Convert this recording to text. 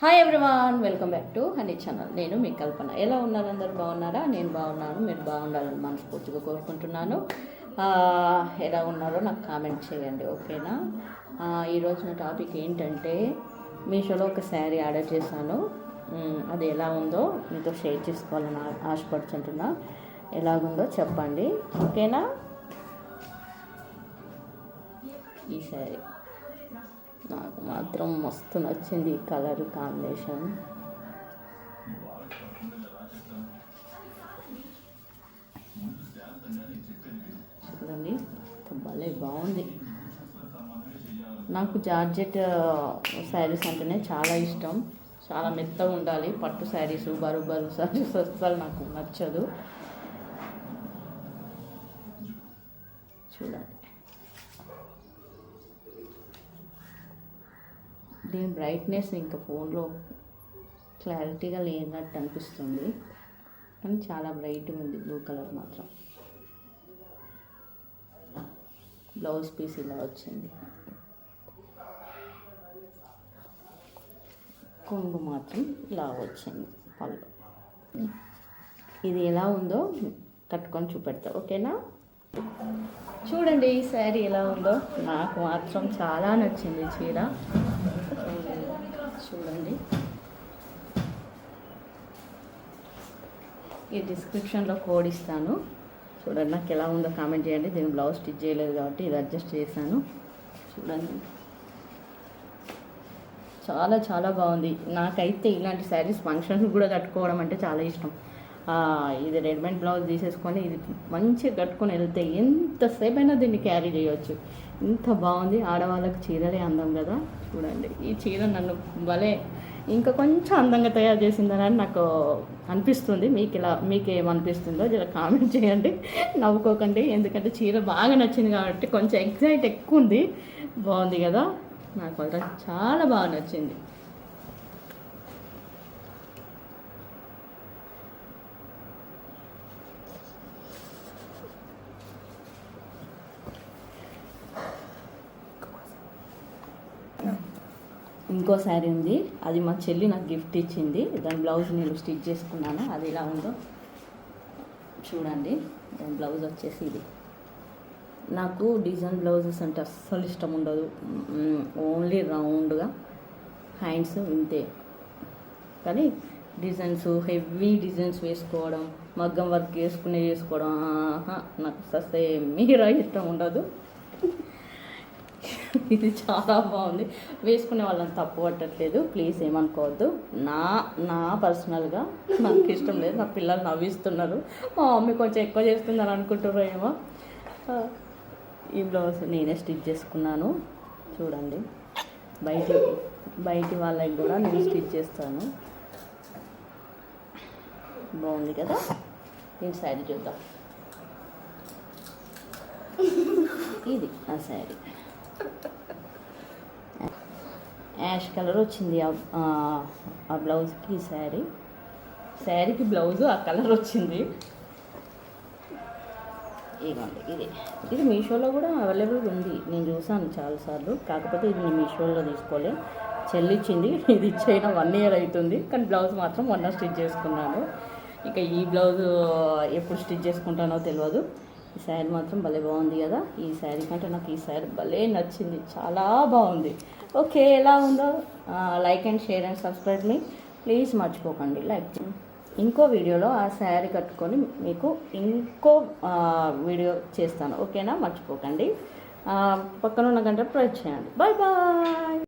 Hi everyone, welcome back to honey channel. నేను మీ కల్పన. ఎలా ఉన్నారు? అందరు బాగున్నారా? నేను బాగున్నాను. మీరు బాగుండాలని మనస్ఫూర్తిగా కోరుకుంటున్నాను. ఎలా ఉన్నారో నాకు కామెంట్ చేయండి, ఓకేనా? ఈరోజు నా టాపిక్ ఏంటంటే, మీషోలో ఒక శారీ ఆర్డర్ చేశాను. అది ఎలా ఉందో మీతో షేర్ చేసుకోవాలని ఆశపడుతుంటున్నా. ఎలాగుందో చెప్పండి, ఓకేనా? ఈ శారీ నాకు మాత్రం మస్తు నచ్చింది, ఈ కలర్ కాంబినేషన్. చూడండి, భలే బాగుంది. నాకు జార్జెట్ శారీస్ అంటేనే చాలా ఇష్టం. చాలా మెత్తగా ఉండాలి. పట్టు శారీస్, బరువు శారీస్ అస్సలు నాకు నచ్చదు. చూడండి, దీని బ్రైట్నెస్ ఇంకా ఫోన్లో క్లారిటీగా లేనట్టు అనిపిస్తుంది, కానీ చాలా బ్రైట్గా ఉంది. బ్లూ కలర్ మాత్రం. బ్లౌజ్ పీస్ ఇలా వచ్చింది. కొంగు మాత్రం ఇలా వచ్చింది పళ్ళు. ఇది ఎలా ఉందో కట్టుకొని చూపెడతా, ఓకేనా? చూడండి ఈ శారీ ఎలా ఉందో. నాకు మాత్రం చాలా నచ్చింది చీర. చూడండి, ఈ డిస్క్రిప్షన్లో కోడ్ ఇస్తాను. చూడండి, నాకు ఎలా ఉందో కామెంట్ చేయండి. దీని బ్లౌజ్ స్టిచ్ చేయలేదు కాబట్టి ఇది అడ్జస్ట్ చేశాను. చూడండి, చాలా చాలా బాగుంది. నాకైతే ఇలాంటి శారీస్ ఫంక్షన్స్ కూడా కట్టుకోవడం అంటే చాలా ఇష్టం. ఇది రెడీమేడ్ బ్లౌజ్ తీసేసుకొని ఇది మంచిగా కట్టుకొని వెళ్తే ఎంతసేపు అయినా దీన్ని క్యారీ చేయవచ్చు. ఇంత బాగుంది. ఆడవాళ్ళకి చీరలే అందం కదా. చూడండి, ఈ చీర నన్ను భలే ఇంకా కొంచెం అందంగా తయారు చేసిందని నాకు అనిపిస్తుంది. మీకేమనిపిస్తుందో జర కామెంట్ చేయండి, నవ్వుకోకండి. ఎందుకంటే చీర బాగా నచ్చింది కాబట్టి కొంచెం ఎగ్జైట్ ఎక్కువ ఉంది. బాగుంది కదా, నాకు చాలా బాగా నచ్చింది. ఇంకో శారీ ఉంది, అది మా చెల్లి నాకు గిఫ్ట్ ఇచ్చింది. దాని బ్లౌజ్ నేను స్టిచ్ చేసుకున్నాను. అది ఎలా ఉందో చూడండి. దాని బ్లౌజ్ వచ్చేసి ఇది. నాకు డిజైన్ బ్లౌజెస్ అంటే అస్సలు ఇష్టం ఉండదు. ఓన్లీ రౌండ్గా హ్యాండ్స్ ఇంతే. కానీ డిజైన్స్, హెవీ డిజైన్స్ వేసుకోవడం, మగ్గం వర్క్ చేసుకోవడం నాకు అసలు మీరా ఇష్టం ఉండదు. ఇది చాలా బాగుంది. వేసుకునే వాళ్ళని తప్పు పట్టట్లేదు, ప్లీజ్ ఏమనుకోవద్దు. నా పర్సనల్గా నాకు ఇష్టం లేదు. నా పిల్లలు నవ్విస్తున్నారు, మా మమ్మీ కొంచెం ఎక్కువ చేస్తున్నారు అనుకుంటున్నారు ఏమో. ఈ బ్లౌజ్ నేనే స్టిచ్ చేసుకున్నాను. చూడండి, బయటి వాళ్ళకి కూడా నేను స్టిచ్ చేస్తాను. బాగుంది కదా. నేను శారీ చూద్దాం. ఇది ఆ శారీ యాష్ కలర్ వచ్చింది. ఆ బ్లౌజ్కి శారీకి బ్లౌజు ఆ కలర్ వచ్చింది. ఇదిగోండి, ఇది మీషోలో కూడా అవైలబుల్గా ఉంది. నేను చూసాను చాలాసార్లు. కాకపోతే ఇది నేను మీషోలో తీసుకోలే, చెల్లిచ్చింది. ఇది ఇచ్చేయడం 1 year అవుతుంది. కానీ బ్లౌజ్ మాత్రం మొన్న స్టిచ్ చేసుకున్నాను. ఇక ఈ బ్లౌజ్ ఎప్పుడు స్టిచ్ చేసుకుంటానో తెలియదు. ఈ శారీ మాత్రం భలే బాగుంది కదా. ఈ శారీ కంటే నాకు ఈ శారీ భలే నచ్చింది, చాలా బాగుంది. ఓకే, ఎలా ఉందో like and share and subscribe me please, మర్చిపోకండి లైక్. ఇంకో వీడియోలో ఆ శారీ కట్టుకొని మీకు ఇంకో వీడియో చేస్తాను, ఓకేనా? మర్చిపోకండి. పక్కన ఉన్న గంట ప్రెస్ చేయండి. Bye bye.